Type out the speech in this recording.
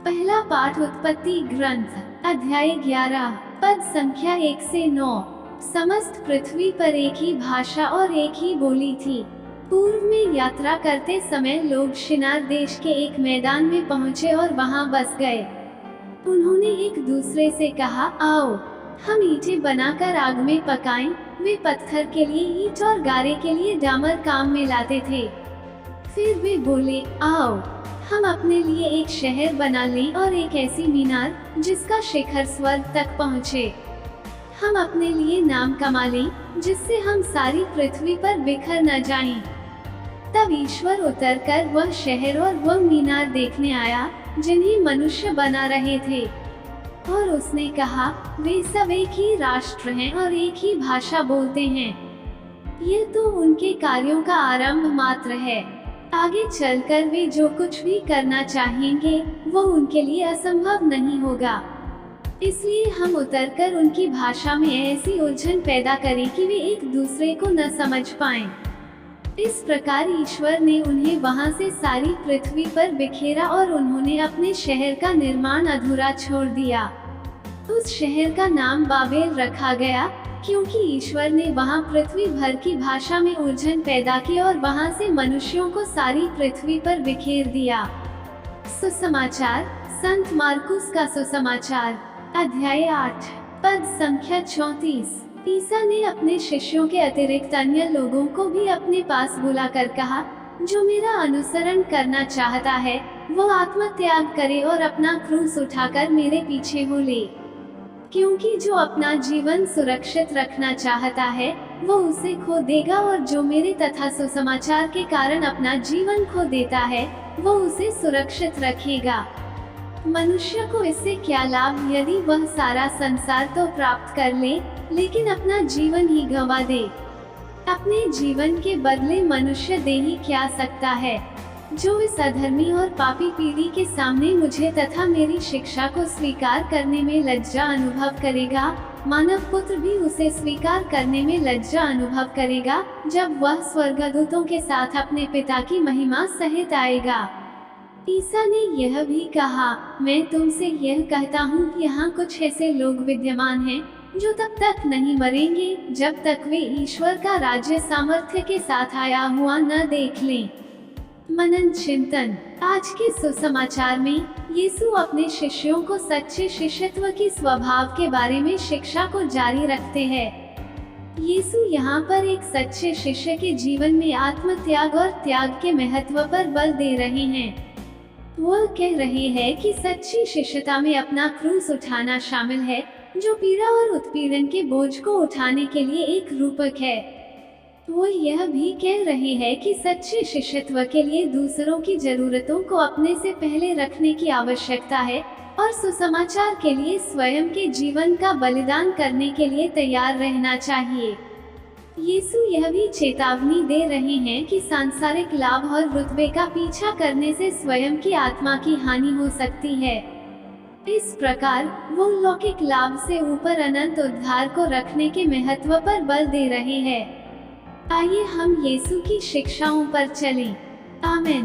पहला पाठ उत्पत्ति ग्रंथ अध्याय 11 पद संख्या 1 से 9। समस्त पृथ्वी पर एक ही भाषा और एक ही बोली थी। पूर्व में यात्रा करते समय लोग शिनार देश के एक मैदान में पहुँचे और वहाँ बस गए। उन्होंने एक दूसरे से कहा, आओ हम ईंटें बनाकर आग में पकाएं। वे पत्थर के लिए ईंट और गारे के लिए डामर काम में लाते थे। फिर वे बोले, आओ हम अपने लिए एक शहर बना लें और एक ऐसी मीनार जिसका शिखर स्वर्ग तक पहुँचे। हम अपने लिए नाम कमा लें जिससे हम सारी पृथ्वी पर बिखर न जाएं। तब ईश्वर उतरकर वह शहर और वह मीनार देखने आया जिन्हें मनुष्य बना रहे थे, और उसने कहा, वे सब एक ही राष्ट्र हैं और एक ही भाषा बोलते हैं। यह तो उनके कार्यों का आरंभ मात्र है। आगे चलकर वे जो कुछ भी करना चाहेंगे वो उनके लिए असंभव नहीं होगा। इसलिए हम उतरकर उनकी भाषा में ऐसी उलझन पैदा करें कि वे एक दूसरे को न समझ पाएं। इस प्रकार ईश्वर ने उन्हें वहां से सारी पृथ्वी पर बिखेरा और उन्होंने अपने शहर का निर्माण अधूरा छोड़ दिया। उस शहर का नाम बाबेल रखा गया क्योंकि ईश्वर ने वहां पृथ्वी भर की भाषा में उलझन पैदा की और वहां से मनुष्यों को सारी पृथ्वी पर बिखेर दिया। सुसमाचार संत मार्कुस का सुसमाचार अध्याय 8 पद संख्या 34। ईसा ने अपने शिष्यों के अतिरिक्त अन्य लोगों को भी अपने पास बुलाकर कहा, जो मेरा अनुसरण करना चाहता है वो आत्मत्याग करे और अपना क्रूस उठाकर मेरे पीछे हो ले। क्योंकि जो अपना जीवन सुरक्षित रखना चाहता है वो उसे खो देगा, और जो मेरे तथा सुसमाचार के कारण अपना जीवन खो देता है वो उसे सुरक्षित रखेगा। मनुष्य को इससे क्या लाभ यदि वह सारा संसार तो प्राप्त कर ले लेकिन अपना जीवन ही गंवा दे। अपने जीवन के बदले मनुष्य दे ही क्या सकता है। जो इस अधर्मी और पापी पीढ़ी के सामने मुझे तथा मेरी शिक्षा को स्वीकार करने में लज्जा अनुभव करेगा, मानव पुत्र भी उसे स्वीकार करने में लज्जा अनुभव करेगा जब वह स्वर्गदूतों के साथ अपने पिता की महिमा सहित आएगा। ईसा ने यह भी कहा, मैं तुमसे यह कहता हूँ, यहाँ कुछ ऐसे लोग विद्यमान हैं जो तब तक नहीं मरेंगे जब तक वे ईश्वर का राज्य सामर्थ्य के साथ आया हुआ न देख लें। मनन चिंतन। आज के सुसमाचार में यीशु अपने शिष्यों को सच्चे शिष्यत्व की स्वभाव के बारे में शिक्षा को जारी रखते हैं। यीशु यहाँ पर एक सच्चे शिष्य के जीवन में आत्मत्याग और त्याग के महत्व पर बल दे रहे हैं। वह कह रहे हैं कि सच्ची शिष्यता में अपना क्रूस उठाना शामिल है, जो पीड़ा और उत्पीड़न के बोझ को उठाने के लिए एक रूपक है। वो यह भी कह रहे हैं कि सच्चे शिष्यत्व के लिए दूसरों की जरूरतों को अपने से पहले रखने की आवश्यकता है और सुसमाचार के लिए स्वयं के जीवन का बलिदान करने के लिए तैयार रहना चाहिए। यीशु यह भी चेतावनी दे रहे हैं कि सांसारिक लाभ और रुतबे का पीछा करने से स्वयं की आत्मा की हानि हो सकती है। इस प्रकार वो लौकिक लाभ से ऊपर अनंत उद्धार को रखने के महत्व पर बल दे रहे हैं। आइए हम यीशु की शिक्षाओं पर चलें। आमीन।